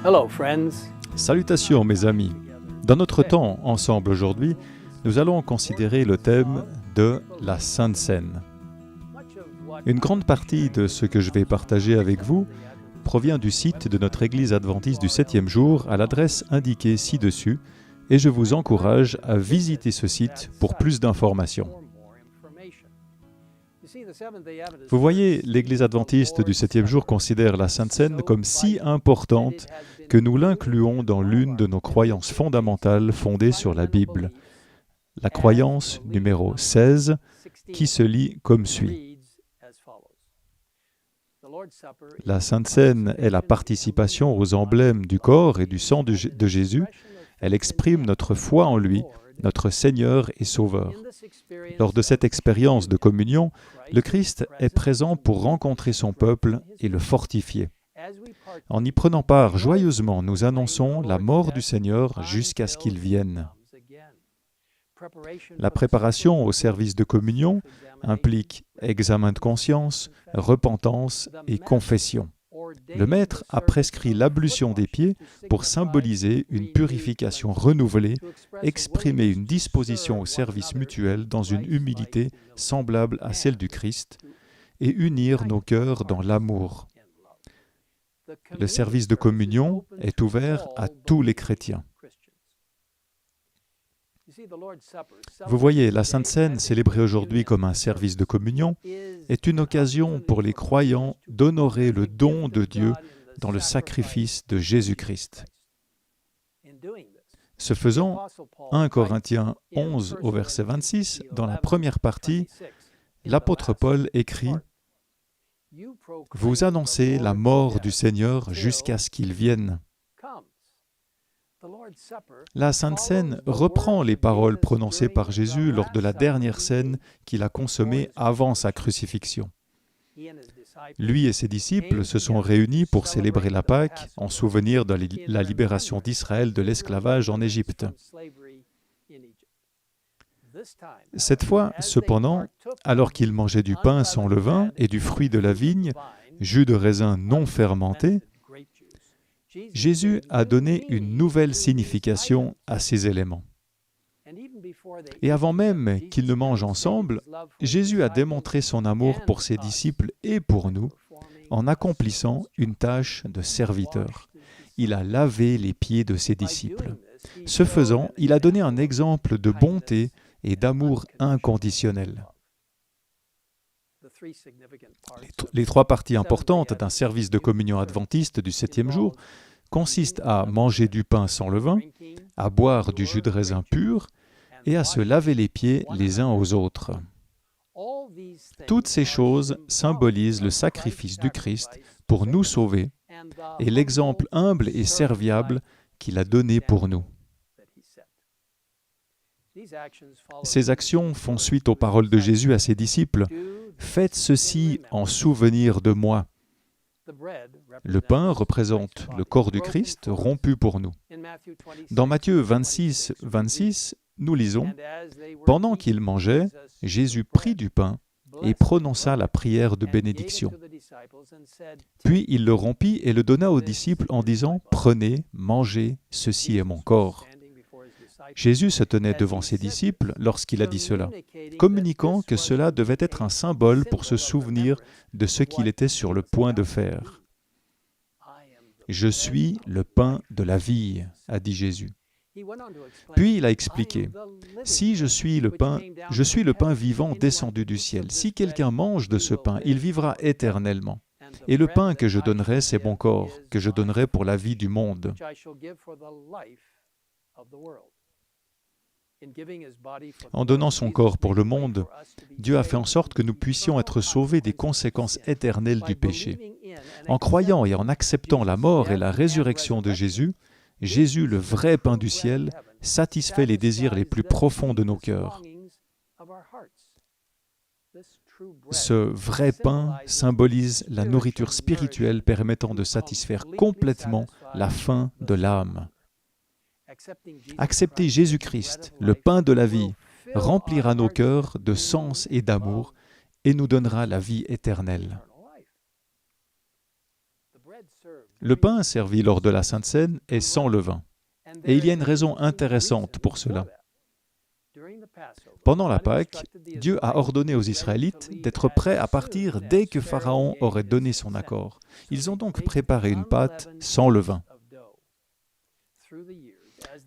Hello, friends. Salutations mes amis. Dans notre temps ensemble aujourd'hui, nous allons considérer le thème de la Sainte Seine. Une grande partie de ce que je vais partager avec vous provient du site de notre Église adventiste du 7e jour à l'adresse indiquée ci-dessus et je vous encourage à visiter ce site pour plus d'informations. Vous voyez, l'Église adventiste du 7e jour considère la Sainte Seine comme si importante que nous l'incluons dans l'une de nos croyances fondamentales fondées sur la Bible. La croyance numéro 16, qui se lit comme suit. La Sainte Seine est la participation aux emblèmes du corps et du sang de Jésus. Elle exprime notre foi en lui, notre Seigneur et Sauveur. Lors de cette expérience de communion, le Christ est présent pour rencontrer son peuple et le fortifier. En y prenant part joyeusement, nous annonçons la mort du Seigneur jusqu'à ce qu'il vienne. La préparation au service de communion implique examen de conscience, repentance et confession. Le Maître a prescrit l'ablution des pieds pour symboliser une purification renouvelée, exprimer une disposition au service mutuel dans une humilité semblable à celle du Christ et unir nos cœurs dans l'amour. Le service de communion est ouvert à tous les chrétiens. Vous voyez, la Sainte Seine, célébrée aujourd'hui comme un service de communion, est une occasion pour les croyants d'honorer le don de Dieu dans le sacrifice de Jésus-Christ. Ce faisant, 1 Corinthiens 11 au verset 26, dans la première partie, l'apôtre Paul écrit « Vous annoncez la mort du Seigneur jusqu'à ce qu'il vienne ». La Sainte Seine reprend les paroles prononcées par Jésus lors de la dernière scène qu'il a consommée avant sa crucifixion. Lui et ses disciples se sont réunis pour célébrer la Pâque en souvenir de la libération d'Israël de l'esclavage en Égypte. Cette fois, cependant, alors qu'ils mangeaient du pain sans levain et du fruit de la vigne, jus de raisin non fermenté, Jésus a donné une nouvelle signification à ces éléments. Et avant même qu'ils ne mangent ensemble, Jésus a démontré son amour pour ses disciples et pour nous en accomplissant une tâche de serviteur. Il a lavé les pieds de ses disciples. Ce faisant, il a donné un exemple de bonté et d'amour inconditionnel. Les trois parties importantes d'un service de communion adventiste du 7e jour consistent à manger du pain sans levain, à boire du jus de raisin pur et à se laver les pieds les uns aux autres. Toutes ces choses symbolisent le sacrifice du Christ pour nous sauver et l'exemple humble et serviable qu'il a donné pour nous. Ces actions font suite aux paroles de Jésus à ses disciples. « Faites ceci en souvenir de moi ». Le pain représente le corps du Christ rompu pour nous. Dans Matthieu 26, 26, nous lisons « Pendant qu'ils mangeaient, Jésus prit du pain et prononça la prière de bénédiction. Puis il le rompit et le donna aux disciples en disant « Prenez, mangez, ceci est mon corps ». Jésus se tenait devant ses disciples lorsqu'il a dit cela, communiquant que cela devait être un symbole pour se souvenir de ce qu'il était sur le point de faire. « Je suis le pain de la vie », a dit Jésus. Puis il a expliqué, « Si je suis le pain vivant descendu du ciel. Si quelqu'un mange de ce pain, il vivra éternellement. Et le pain que je donnerai, c'est mon corps, que je donnerai pour la vie du monde. » En donnant son corps pour le monde, Dieu a fait en sorte que nous puissions être sauvés des conséquences éternelles du péché. En croyant et en acceptant la mort et la résurrection de Jésus, Jésus, le vrai pain du ciel, satisfait les désirs les plus profonds de nos cœurs. Ce vrai pain symbolise la nourriture spirituelle permettant de satisfaire complètement la faim de l'âme. Accepter Jésus-Christ, le pain de la vie, remplira nos cœurs de sens et d'amour et nous donnera la vie éternelle. Le pain servi lors de la Sainte Seine est sans levain. Et il y a une raison intéressante pour cela. Pendant la Pâque, Dieu a ordonné aux Israélites d'être prêts à partir dès que Pharaon aurait donné son accord. Ils ont donc préparé une pâte sans levain.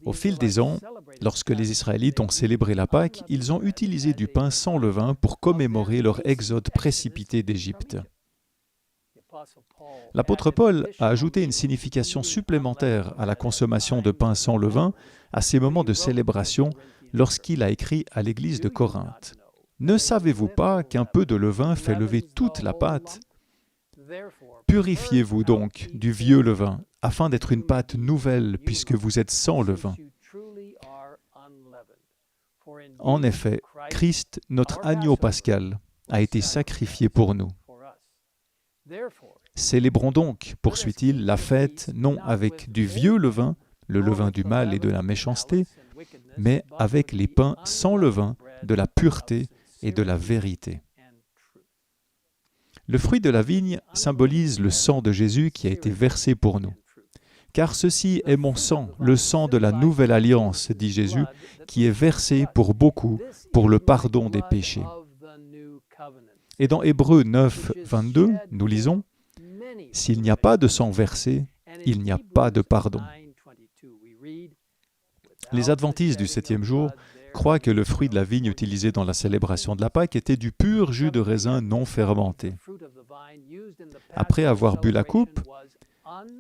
Au fil des ans, lorsque les Israélites ont célébré la Pâque, ils ont utilisé du pain sans levain pour commémorer leur exode précipité d'Égypte. L'apôtre Paul a ajouté une signification supplémentaire à la consommation de pain sans levain à ces moments de célébration lorsqu'il a écrit à l'église de Corinthe. « Ne savez-vous pas qu'un peu de levain fait lever toute la pâte ? Purifiez-vous donc du vieux levain, afin d'être une pâte nouvelle, puisque vous êtes sans levain. » En effet, Christ, notre agneau pascal, a été sacrifié pour nous. Célébrons donc, poursuit-il, la fête non avec du vieux levain, le levain du mal et de la méchanceté, mais avec les pains sans levain, de la pureté et de la vérité. Le fruit de la vigne symbolise le sang de Jésus qui a été versé pour nous. Car ceci est mon sang, le sang de la nouvelle alliance, dit Jésus, qui est versé pour beaucoup pour le pardon des péchés. Et dans Hébreux 9, 22, nous lisons « S'il n'y a pas de sang versé, il n'y a pas de pardon. » Les adventistes du 7e jour croient que le fruit de la vigne utilisé dans la célébration de la Pâque était du pur jus de raisin non fermenté. Après avoir bu la coupe,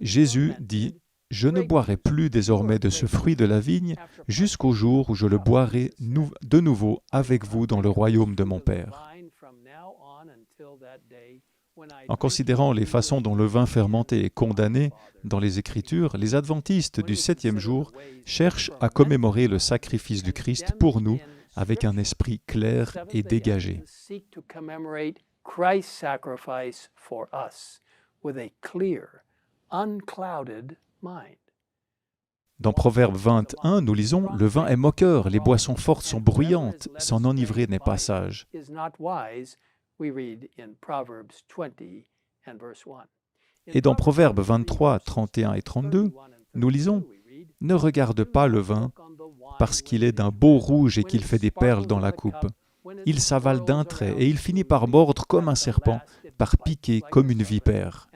Jésus dit « Je ne boirai plus désormais de ce fruit de la vigne jusqu'au jour où je le boirai de nouveau avec vous dans le royaume de mon Père. » En considérant les façons dont le vin fermenté est condamné dans les Écritures, les adventistes du 7e jour cherchent à commémorer le sacrifice du Christ pour nous avec un esprit clair et dégagé. Dans Proverbe 21, nous lisons « Le vin est moqueur, les boissons fortes sont bruyantes, s'en enivrer n'est pas sage. » Et dans Proverbes 23, 31 et 32, nous lisons « Ne regarde pas le vin, parce qu'il est d'un beau rouge et qu'il fait des perles dans la coupe. Il s'avale d'un trait et il finit par mordre comme un serpent, par piquer comme une vipère. »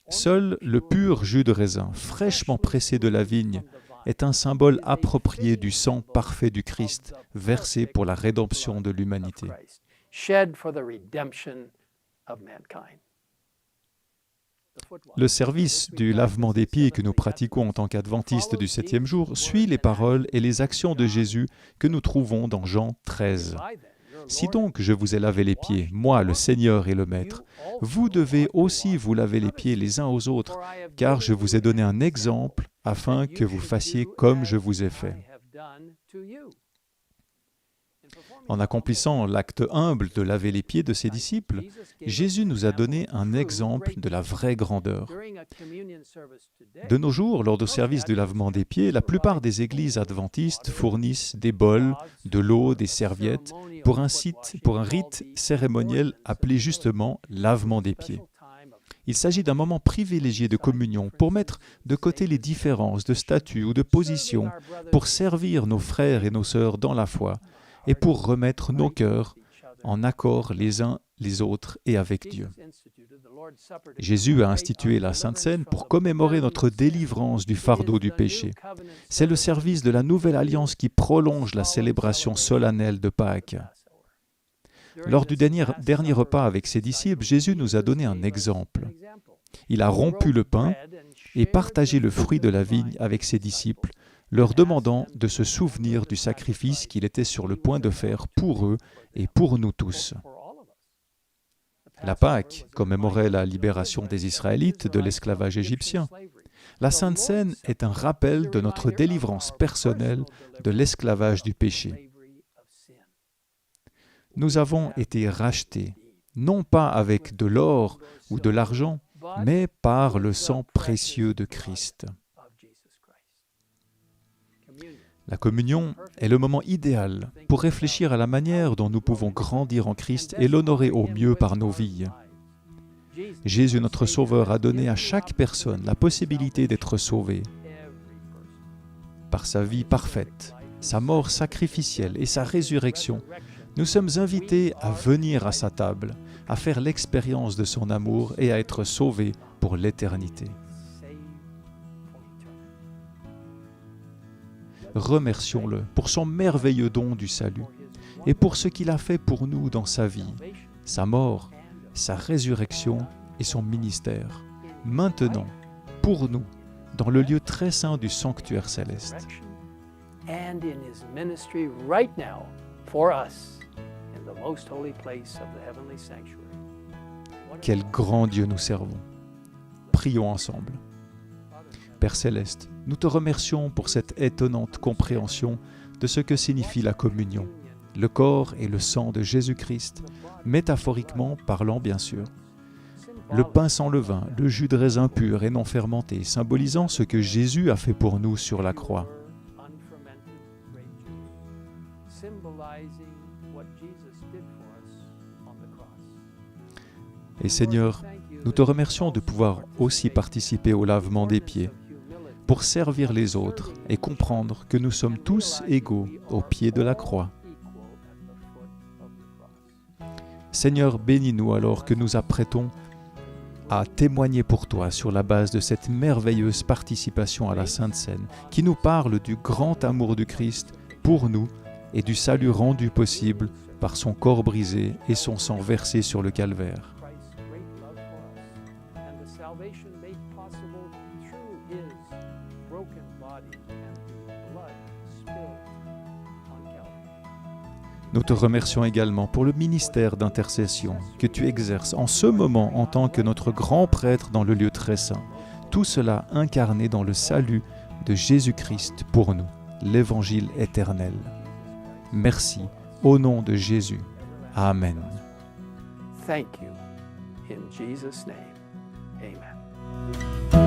Seul le pur jus de raisin, fraîchement pressé de la vigne, est un symbole approprié du sang parfait du Christ, versé pour la rédemption de l'humanité. Le service du lavement des pieds que nous pratiquons en tant qu'adventistes du 7e jour suit les paroles et les actions de Jésus que nous trouvons dans Jean 13. Si donc je vous ai lavé les pieds, moi le Seigneur et le Maître, vous devez aussi vous laver les pieds les uns aux autres, car je vous ai donné un exemple afin que vous fassiez comme je vous ai fait. En accomplissant l'acte humble de laver les pieds de ses disciples, Jésus nous a donné un exemple de la vraie grandeur. De nos jours, lors du service du lavement des pieds, la plupart des églises adventistes fournissent des bols, de l'eau, des serviettes, pour un rite cérémoniel appelé justement lavement des pieds. Il s'agit d'un moment privilégié de communion pour mettre de côté les différences de statut ou de position, pour servir nos frères et nos sœurs dans la foi, et pour remettre nos cœurs en accord les uns les autres et avec Dieu. Jésus a institué la Sainte Seine pour commémorer notre délivrance du fardeau du péché. C'est le service de la nouvelle alliance qui prolonge la célébration solennelle de Pâques. Lors du dernier repas avec ses disciples, Jésus nous a donné un exemple. Il a rompu le pain et partagé le fruit de la vigne avec ses disciples, leur demandant de se souvenir du sacrifice qu'il était sur le point de faire pour eux et pour nous tous. La Pâque commémorait la libération des Israélites de l'esclavage égyptien. La Sainte Seine est un rappel de notre délivrance personnelle de l'esclavage du péché. Nous avons été rachetés, non pas avec de l'or ou de l'argent, mais par le sang précieux de Christ. La communion est le moment idéal pour réfléchir à la manière dont nous pouvons grandir en Christ et l'honorer au mieux par nos vies. Jésus, notre Sauveur, a donné à chaque personne la possibilité d'être sauvée par sa vie parfaite, sa mort sacrificielle et sa résurrection. Nous sommes invités à venir à sa table, à faire l'expérience de son amour et à être sauvés pour l'éternité. Remercions-le pour son merveilleux don du salut et pour ce qu'il a fait pour nous dans sa vie, sa mort, sa résurrection et son ministère, maintenant, pour nous, dans le lieu très saint du sanctuaire céleste. And in his ministry right now for us in the most holy place of the heavenly sanctuary. Quel grand Dieu nous servons. Prions ensemble. Père céleste, nous te remercions pour cette étonnante compréhension de ce que signifie la communion, le corps et le sang de Jésus-Christ, métaphoriquement parlant bien sûr. Le pain sans levain, le jus de raisin pur et non fermenté, symbolisant ce que Jésus a fait pour nous sur la croix. Et Seigneur, nous te remercions de pouvoir aussi participer au lavement des pieds, pour servir les autres et comprendre que nous sommes tous égaux au pied de la croix. Seigneur, bénis-nous alors que nous apprêtons à témoigner pour toi sur la base de cette merveilleuse participation à la Sainte Seine qui nous parle du grand amour du Christ pour nous et du salut rendu possible par son corps brisé et son sang versé sur le calvaire. Nous te remercions également pour le ministère d'intercession que tu exerces en ce moment en tant que notre grand prêtre dans le lieu très saint. Tout cela incarné dans le salut de Jésus-Christ pour nous, l'Évangile éternel. Merci, au nom de Jésus. Amen. Thank you. In Jesus' name, amen.